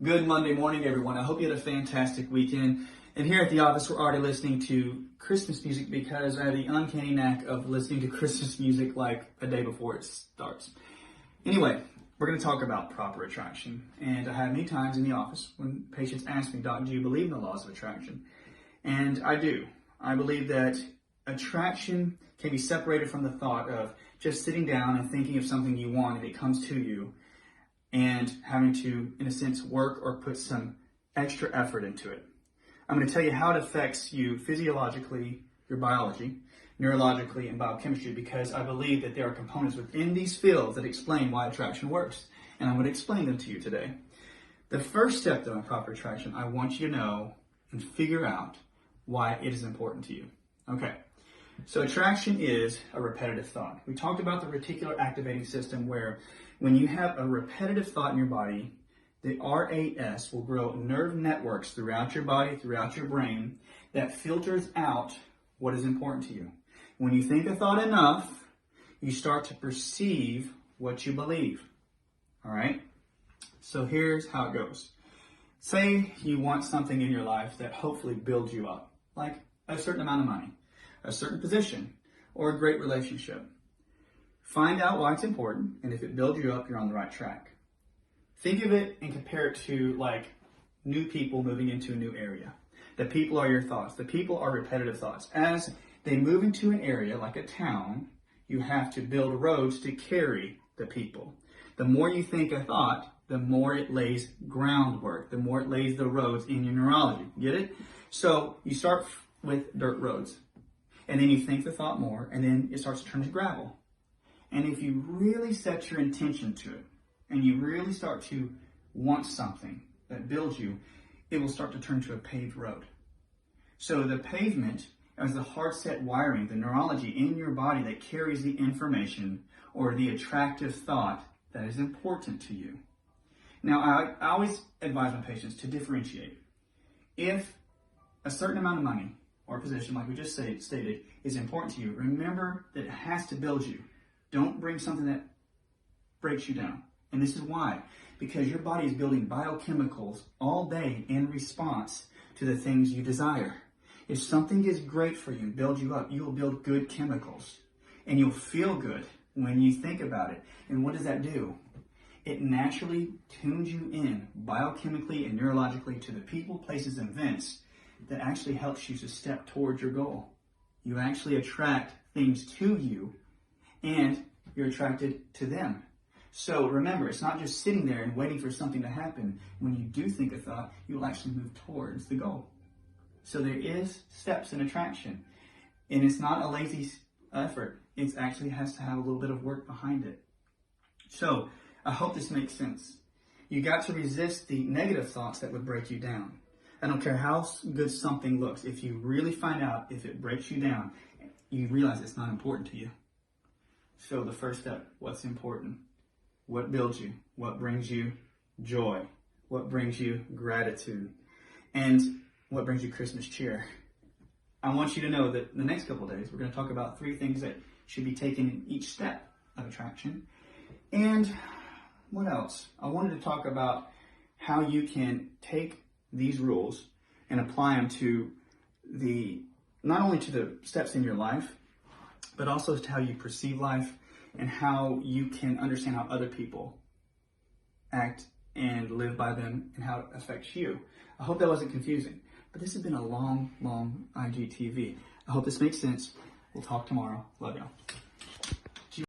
Good Monday morning, everyone. I hope you had a fantastic weekend. And here at the office, we're already listening to Christmas music because I have the uncanny knack of listening to Christmas music like a day before it starts. Anyway, we're going to talk about proper attraction. And I have many times in the office when patients ask me, Doc, do you believe in the laws of attraction? And I do. I believe that attraction can be separated from the thought of just sitting down and thinking of something you want and it comes to you, and having to, in a sense, work or put some extra effort into it. I'm going to tell you how it affects you physiologically, your biology, neurologically, and biochemistry, because I believe that there are components within these fields that explain why attraction works. And I'm going to explain them to you today. The first step, though, in proper attraction, I want you to know and figure out why it is important to you. Okay. So attraction is a repetitive thought. We talked about the reticular activating system, where when you have a repetitive thought in your body, the RAS will grow nerve networks throughout your body, throughout your brain, that filters out what is important to you. When you think a thought enough, you start to perceive what you believe. All right? So here's how it goes. Say you want something in your life that hopefully builds you up, like a certain amount of money, a certain position, or a great relationship. Find out why it's important, and if it builds you up, you're on the right track. Think of it and compare it to like new people moving into a new area. The people are your thoughts. The people are repetitive thoughts. As they move into an area like a town, you have to build roads to carry the people. The more you think a thought, the more it lays groundwork, the more it lays the roads in your neurology. Get it? So you start with dirt roads. And then you think the thought more, and then it starts to turn to gravel. And if you really set your intention to it, and you really start to want something that builds you, it will start to turn to a paved road. So the pavement is the hard set wiring, the neurology in your body that carries the information or the attractive thought that is important to you. Now, I always advise my patients to differentiate. If a certain amount of money or position, like we just stated, is important to you, remember that it has to build you. Don't bring something that breaks you down. And this is why. Because your body is building biochemicals all day in response to the things you desire. If something is great for you, builds you up, you will build good chemicals. And you'll feel good when you think about it. And what does that do? It naturally tunes you in biochemically and neurologically to the people, places, and events that actually helps you to step towards your goal. You actually attract things to you, and you're attracted to them. So remember, it's not just sitting there and waiting for something to happen. When you do think a thought, you will actually move towards the goal. So there is steps in attraction, and it's not a lazy effort. It actually has to have a little bit of work behind it. So I hope this makes sense. You got to resist the negative thoughts that would break you down. I don't care how good something looks. If you really find out if it breaks you down, you realize it's not important to you. So the first step, what's important? What builds you? What brings you joy? What brings you gratitude? And what brings you Christmas cheer? I want you to know that the next couple of days, we're going to talk about 3 things that should be taken in each step of attraction. And what else? I wanted to talk about how you can take these rules and apply them to not only to the steps in your life, but also to how you perceive life and how you can understand how other people act and live by them and how it affects you. I hope that wasn't confusing, but this has been a long IGTV. I hope this makes sense. We'll talk tomorrow. Love y'all.